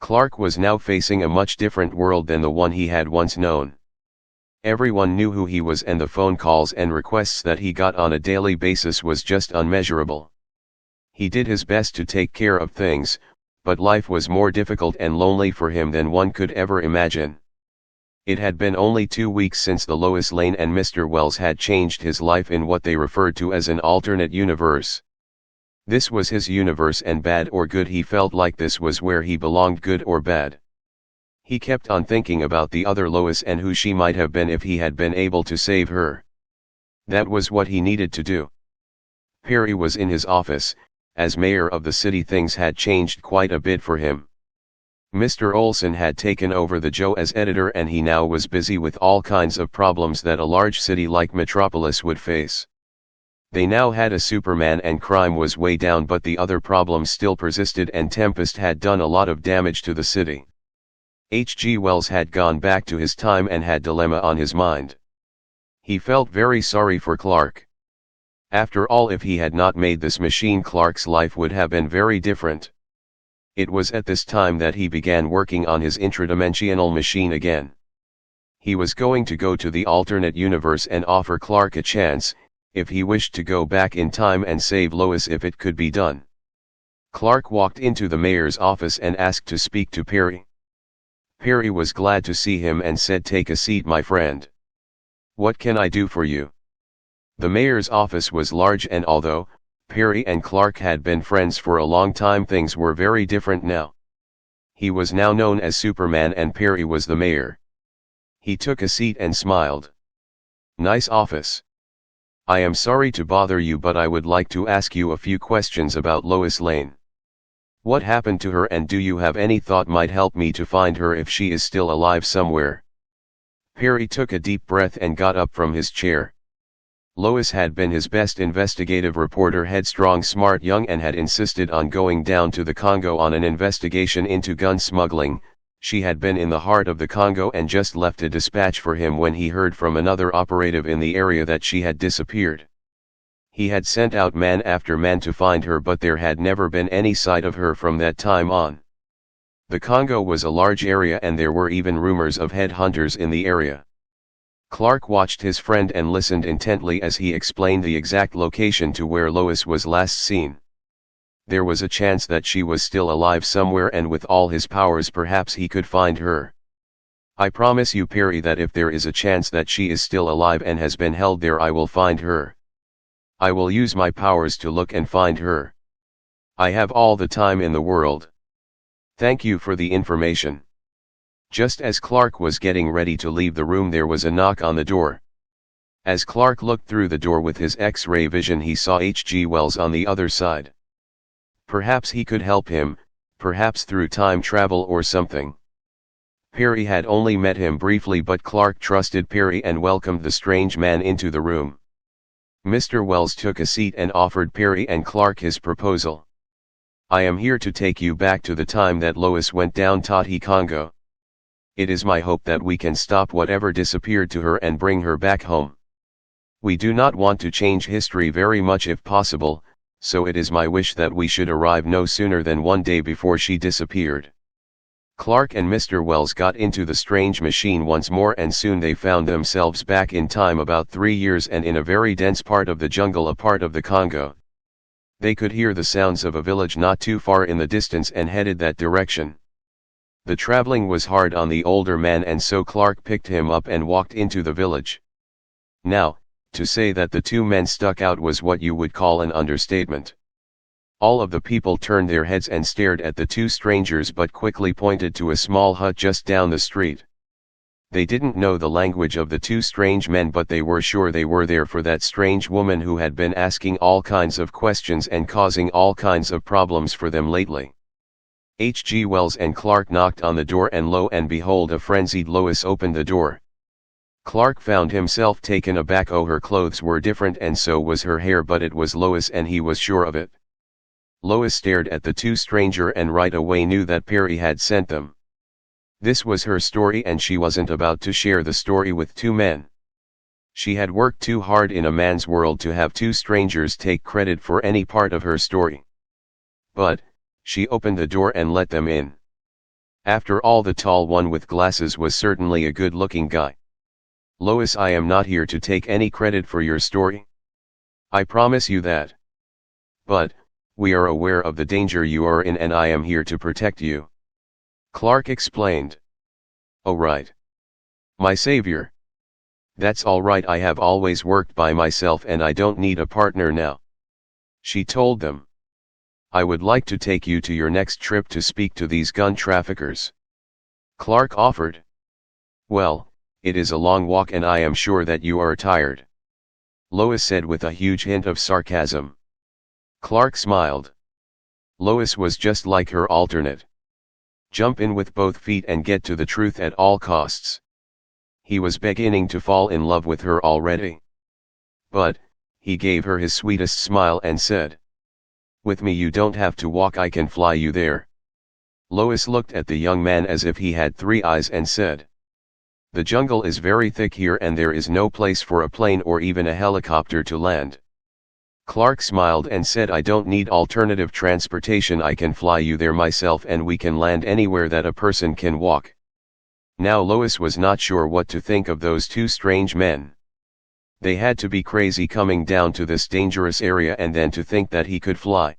Clark was now facing a much different world than the one he had once known. Everyone knew who he was, and the phone calls and requests that he got on a daily basis was just unmeasurable. He did his best to take care of things, but life was more difficult and lonely for him than one could ever imagine. It had been only 2 weeks since the Lois Lane and Mr. Wells had changed his life in what they referred to as an alternate universe. This was his universe, and bad or good, he felt like this was where he belonged, good or bad. He kept on thinking about the other Lois and who she might have been if he had been able to save her. That was what he needed to do. Perry was in his office. As mayor of the city, things had changed quite a bit for him. Mr. Olson had taken over the Joe as editor, and he now was busy with all kinds of problems that a large city like Metropolis would face. They now had a Superman, and crime was way down, but the other problems still persisted, and Tempest had done a lot of damage to the city. H.G. Wells had gone back to his time and had dilemma on his mind. He felt very sorry for Clark. After all, if he had not made this machine, Clark's life would have been very different. It was at this time that he began working on his intradimensional machine again. He was going to go to the alternate universe and offer Clark a chance, if he wished to go back in time and save Lois if it could be done. Clark walked into the mayor's office and asked to speak to Perry. Perry was glad to see him and said, "Take a seat, my friend. What can I do for you?" The mayor's office was large, and although Perry and Clark had been friends for a long time, things were very different now. He was now known as Superman and Perry was the mayor. He took a seat and smiled. "Nice office. I am sorry to bother you, but I would like to ask you a few questions about Lois Lane. What happened to her, and do you have any thought might help me to find her if she is still alive somewhere?" Perry took a deep breath and got up from his chair. Lois had been his best investigative reporter, headstrong, smart, young, and had insisted on going down to the Congo on an investigation into gun smuggling. She had been in the heart of the Congo and just left a dispatch for him when he heard from another operative in the area that she had disappeared. He had sent out man after man to find her, but there had never been any sight of her from that time on. The Congo was a large area, and there were even rumors of headhunters in the area. Clark watched his friend and listened intently as he explained the exact location to where Lois was last seen. There was a chance that she was still alive somewhere, and with all his powers perhaps he could find her. "I promise you, Perry, that if there is a chance that she is still alive and has been held there, I will find her. I will use my powers to look and find her. I have all the time in the world. Thank you for the information." Just as Clark was getting ready to leave the room, there was a knock on the door. As Clark looked through the door with his X-ray vision, he saw H.G. Wells on the other side. Perhaps he could help him, perhaps through time travel or something. Perry had only met him briefly, but Clark trusted Perry and welcomed the strange man into the room. Mr. Wells took a seat and offered Perry and Clark his proposal. "I am here to take you back to the time that Lois went down Tati Congo. It is my hope that we can stop whatever disappeared to her and bring her back home. We do not want to change history very much if possible, so it is my wish that we should arrive no sooner than one day before she disappeared." Clark and Mr. Wells got into the strange machine once more, and soon they found themselves back in time about 3 years and in a very dense part of the jungle, a part of the Congo. They could hear the sounds of a village not too far in the distance and headed that direction. The traveling was hard on the older man, and so Clark picked him up and walked into the village. Now, to say that the two men stuck out was what you would call an understatement. All of the people turned their heads and stared at the two strangers, but quickly pointed to a small hut just down the street. They didn't know the language of the two strange men, but they were sure they were there for that strange woman who had been asking all kinds of questions and causing all kinds of problems for them lately. H.G. Wells and Clark knocked on the door, and lo and behold, a frenzied Lois opened the door. Clark found himself taken aback. Oh, her clothes were different and so was her hair, but it was Lois, and he was sure of it. Lois stared at the two strangers and right away knew that Perry had sent them. This was her story, and she wasn't about to share the story with two men. She had worked too hard in a man's world to have two strangers take credit for any part of her story. But she opened the door and let them in. After all, the tall one with glasses was certainly a good-looking guy. Lois, I am not here to take any credit for your story. I promise you that. But, we are aware of the danger you are in and I am here to protect you. Clark explained. Oh right. My savior. That's all right, I have always worked by myself and I don't need a partner now. She told them. I would like to take you to your next trip to speak to these gun traffickers. Clark offered. Well, it is a long walk and I am sure that you are tired. Lois said with a huge hint of sarcasm. Clark smiled. Lois was just like her alternate. Jump in with both feet and get to the truth at all costs. He was beginning to fall in love with her already. But, he gave her his sweetest smile and said. With me you don't have to walk, I can fly you there. Lois looked at the young man as if he had three eyes and said. The jungle is very thick here and there is no place for a plane or even a helicopter to land. Clark smiled and said, I don't need alternative transportation, I can fly you there myself and we can land anywhere that a person can walk. Now Lois was not sure what to think of those two strange men. They had to be crazy coming down to this dangerous area and then to think that he could fly.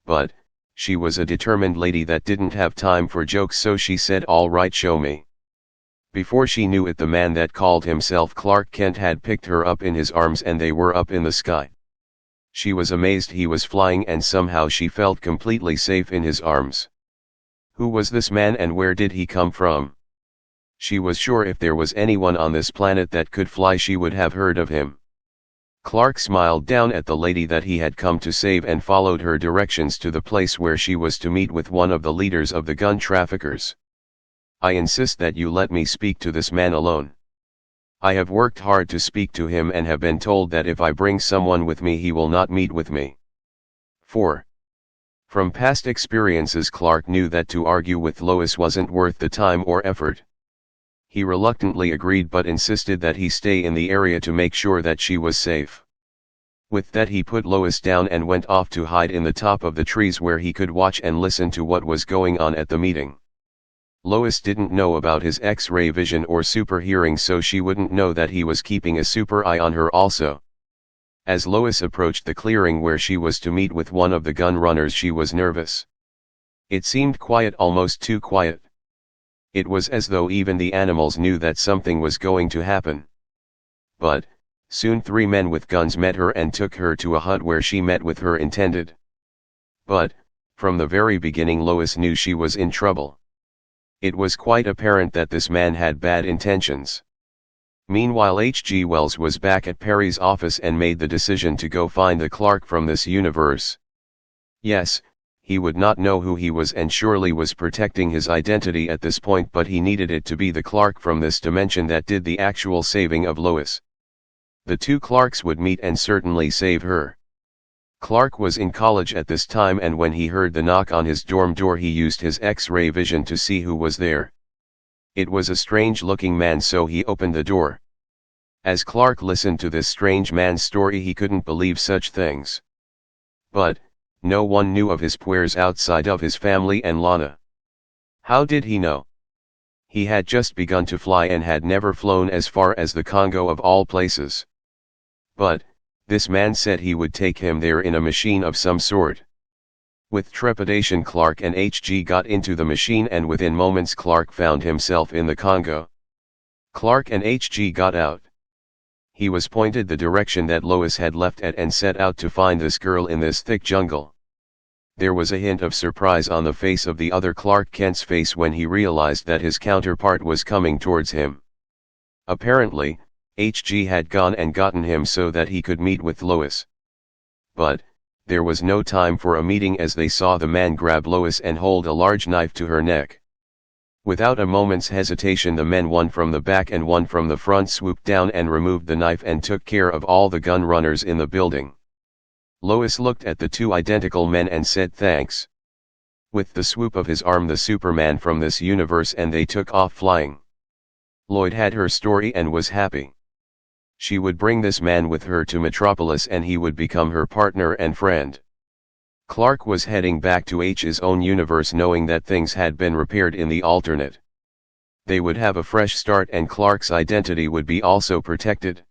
But, she was a determined lady that didn't have time for jokes, so she said, all right, show me. Before she knew it, the man that called himself Clark Kent had picked her up in his arms and they were up in the sky. She was amazed he was flying and somehow she felt completely safe in his arms. Who was this man and where did he come from? She was sure if there was anyone on this planet that could fly she would have heard of him. Clark smiled down at the lady that he had come to save and followed her directions to the place where she was to meet with one of the leaders of the gun traffickers. I insist that you let me speak to this man alone. I have worked hard to speak to him and have been told that if I bring someone with me he will not meet with me. 4. From past experiences, Clark knew that to argue with Lois wasn't worth the time or effort. He reluctantly agreed but insisted that he stay in the area to make sure that she was safe. With that he put Lois down and went off to hide in the top of the trees where he could watch and listen to what was going on at the meeting. Lois didn't know about his X-ray vision or super hearing, so she wouldn't know that he was keeping a super eye on her also. As Lois approached the clearing where she was to meet with one of the gun runners, she was nervous. It seemed quiet, almost too quiet. It was as though even the animals knew that something was going to happen. But, soon 3 men with guns met her and took her to a hut where she met with her intended. But, from the very beginning Lois knew she was in trouble. It was quite apparent that this man had bad intentions. Meanwhile H.G. Wells was back at Perry's office and made the decision to go find the Clark from this universe. Yes, he would not know who he was and surely was protecting his identity at this point, but he needed it to be the Clark from this dimension that did the actual saving of Lois. The 2 Clarks would meet and certainly save her. Clark was in college at this time and when he heard the knock on his dorm door he used his X-ray vision to see who was there. It was a strange-looking man, so he opened the door. As Clark listened to this strange man's story he couldn't believe such things. But, no one knew of his powers outside of his family and Lana. How did he know? He had just begun to fly and had never flown as far as the Congo of all places. But, this man said he would take him there in a machine of some sort. With trepidation Clark and HG got into the machine and within moments Clark found himself in the Congo. Clark and HG got out. He was pointed the direction that Lois had left at and set out to find this girl in this thick jungle. There was a hint of surprise on the face of the other Clark Kent's face when he realized that his counterpart was coming towards him. Apparently, HG had gone and gotten him so that he could meet with Lois. But, there was no time for a meeting as they saw the man grab Lois and hold a large knife to her neck. Without a moment's hesitation the men, one from the back and one from the front, swooped down and removed the knife and took care of all the gun runners in the building. Lois looked at the 2 identical men and said thanks. With the swoop of his arm the Superman from this universe and they took off flying. Lloyd had her story and was happy. She would bring this man with her to Metropolis and he would become her partner and friend. Clark was heading back to H's own universe knowing that things had been repaired in the alternate. They would have a fresh start and Clark's identity would be also protected.